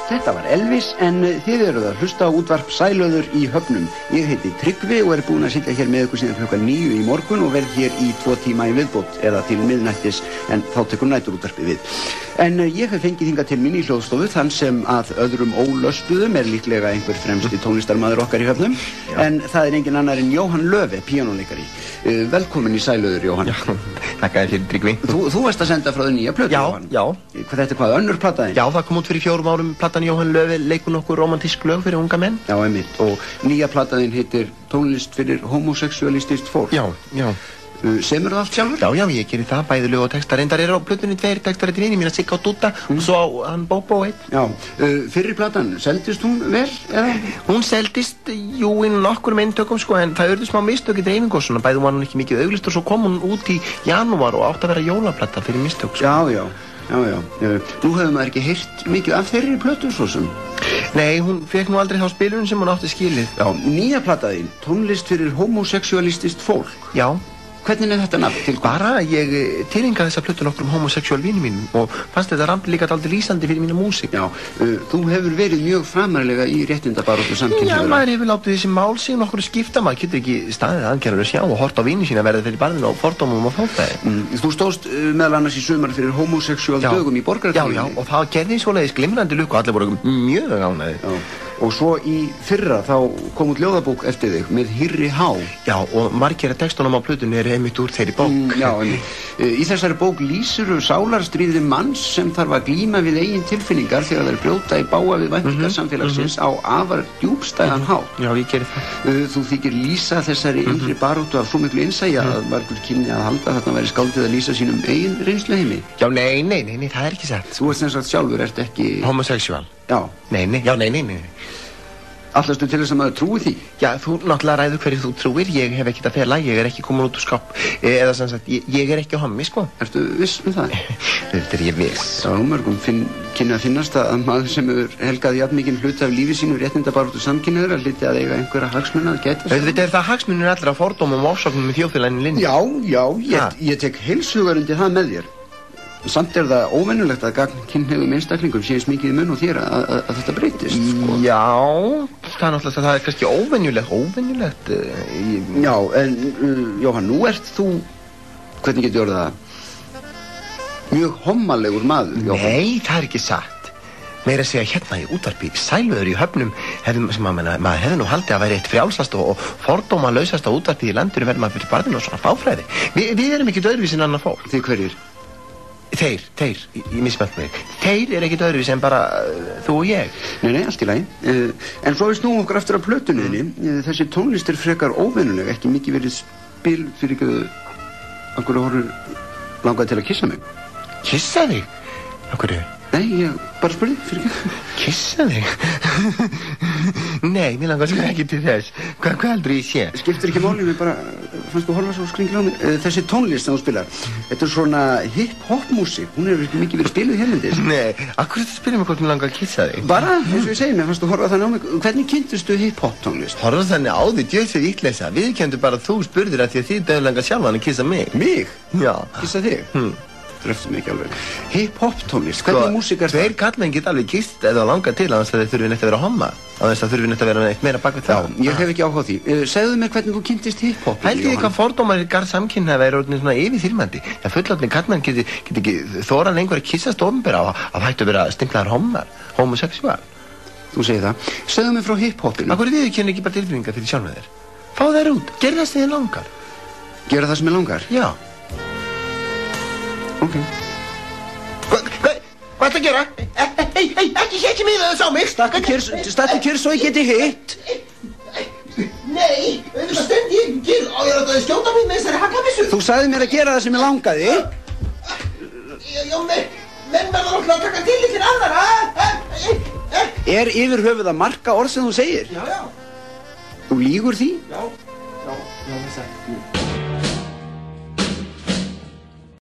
Þetta var Elvis, en þið eruð að hlusta á útvarp Sælauður í Höfnum. Ég heiti Tryggvi og búinn að sitja hér með ykkur síðan klukkan 9 í morgun og verð hér í 2 tíma í viðbót eða til miðnættis, en þá tekur næturútvarpið við. En ég hef fengið hingað til mín í hljóðstofu þann sem að öðrum ólöstuðum líklega einhver fremsti tónlistarmaður okkar í Höfnum. Já. En það engin annar en Jóhann Löve, píanóleikari. Velkomin í Sælauður, Jóhann. Já, þakka þér fyrir, Tryggvi. Þú varst að senda frá þér nýja plötu, Jóhann. Já. Þetta er hvað, önnur plata þín? Já, það kom út fyrir 4 árum, platan Jóhann Löve leikur nokkur romantísk lög fyrir unga menn. Já, einmitt. Og nýja plata þín heitir Tónlist fyrir homosexualistist fólk. Já, já. Semur það allt sjálfur? Já, já, ég gerir það, bæði lög og textar. Reyndar á plötunni 2 textar eftir vini mína, Sigga og Dúdda, og svo hann Bóbó einn. Já, fyrri platan, seldist hún vel, eða? Hún seldist, jú, innan nokkur eintökum, sko, en það urðu smá mistök í dreifingu og svona, bæði var hún ekki mikið auglýst og svo kom hún út í janúar og átti að vera jólaplata fyrir mistök, sko. Já. Nú hefur maður ekki heyrt mikið af þeirri plötu, svo sem. Nei, hún fekk nú aldrei þá spilun sem hún átti skilið. Já, nýja plata þín, Tónlist fyrir homosexualistist fólk. Já. Hvernig þetta nafn til? Bara, ég tilengaði þessa plötu nokkrum homosexual vinum mínum og fannst þetta ramp líka dálítið lýsandi fyrir mína músík. Já, þú hefur verið mjög framarlega í réttindabaráttu samkynhneigðra. Já, maður hefur látið þessi mál sig nokkur skipta, maður getur ekki staðið aðgerður að sjá og horta á vini sína verða fyrir barðinu og fordómum og fólkvæði. Þú stóðst meðal annars í sumar fyrir homosexual dögum í Borgarfirði. Já, og það gerði svoleiðis glimrandi lukku og allir voru mjög ánægðir. Og svo í fyrra þá kom út ljóðabók eftir þig með Hýrri Há. Já, og margir af textunum á plötunni einmitt úr þeirri bók. Já, í þessari bók lýsirðu sálarstríði manns sem þarf að glíma við eigin tilfinningar þegar þeir brjóta í bága við væntingar samfélagsins á afar djúpstæðan hátt. Já, ég gerir það. Þú þykir lýsa þessari innri baráttu af svo miklu innsæja að margur kynni að halda þarna væri skáldið að lýsa sínum eigin reynsluheimi. Já, nei, það er ekki satt. Þú ert sem sagt sjálfur, ert ekki... homosexual. Já. Nei. Allastu til þess að maður trúi því? Já, þú náttúrulega ræður hverju þú trúir, ég hef ekkert að fela, ég er ekki komin út úr skáp, eða sem sagt, ég er ekki hommi, sko. Ertu viss það? Þetta er ég viss. Já, mörgum kynni að finnast að maður sem hefur helgað jafn mikinn hluta af lífi sínu réttindabaráttu samkynhneigðra hlyti að eiga einhverja hagsmuni að gæta sig. Þetta er það hagsmunir allra fordómum og ofsóknum í þjóðfélaginu linni. Já, ég tek heilshugar undir það með þér. Samt er það óvenjulegt að gagnkynhneigðum einstaklingum séist mikið í munn og þér að þetta breytist, sko. Já, það er náttúrulega, það er kannski óvenjulegt. Já, en Jóhann, nú ert þú, hvernig getur orðið það, mjög hommalegur maður, Jóhann. Nei, það er ekki satt. Meira að segja hérna í útvarpi, Sælauður í Höfnum, sem maður hefði nú haldið að væri eitt frjálsasta og fordómalausasta útvarpi í landinu verður maður fyrir barðinu og svona fáfræði. Við erum ekki öðruvísi en annað fólk. Þið hverjir? Þeir, ég mismælt mig. Þeir ekkert öðruvísi en bara þú og ég. Nei, allt í lagi. En svo við snúum okkur aftur af plötunniðinni. Þessi tónlist er frekar óvenjuleg, ekki mikið verið spil fyrir ekki að hverju horfur langaði til að kissa mig. Kissa þig? Hverju? Nei, ég bara spurði, fyrir ekki. Kissa þig? Nei, mér langar sko ekki til þess. Hvað heldur ég sé? Skiptir ekki máli, mér bara fannst þú horfa svo skringla á mig. Þessi tónlist sem þú spilar, þetta er svona hip-hop músík. Hún hefur ekki mikið verið spiluð hérlendis. Nei, akkur þetta spyrir mig hvort mér langar að kissa þig? Bara, eins og ég segi, mér fannst þú horfa þannig á mig. Hvernig kynntustu hip-hop tónlist? Horfa þannig á því, djöfsir ítleysa. Viðurkenndu bara þú spurðir að því að þið döðlangar sjálfan að kissa mig. Mig? Já. Kissa þig? Dröftu mig ekki alveg. Hip-hop tónlist, hvernig músík er það? Tveir kallmenn geta alveg kysst eða langar til að þeir þurfi neitt að vera homma. Að þess að þurfi neitt að vera neitt meira bak við það. Já, ég hef ekki áhuga á því. Segðu mér hvernig þú kynntist hip-hop. Hældi þið hvað fordómar í garð samkynhneigðra er orðin svona yfirþyrmandi. Það fullorðnir kallmenn geti ekki þorað lengur að kyssast opinbera að hættu að vera stimplaðar hommar, homosexual. Þú segir það. Segðu mér frá hip-hopinu. Af hverju viðurkennir ekki bara tilfinningar fyrir sjálfum þér? Fá þær út, gerðu það sem þér langar. Gera það sem þér langar? Já. Ok. Hvað ætla að gera? Ekki hétti mig þess á mig. Stattu kjör svo ég geti hitt. Nei, stend ég kjör og ég ætla að skjóta mig með þessari haglabissu. Þú sagði mér að gera það sem ég langaði. Já, menn verður okkur að taka til til annara. Er yfir höfuð að marka orð sem þú segir? Já. Þú lýgur því? Já, það sagði.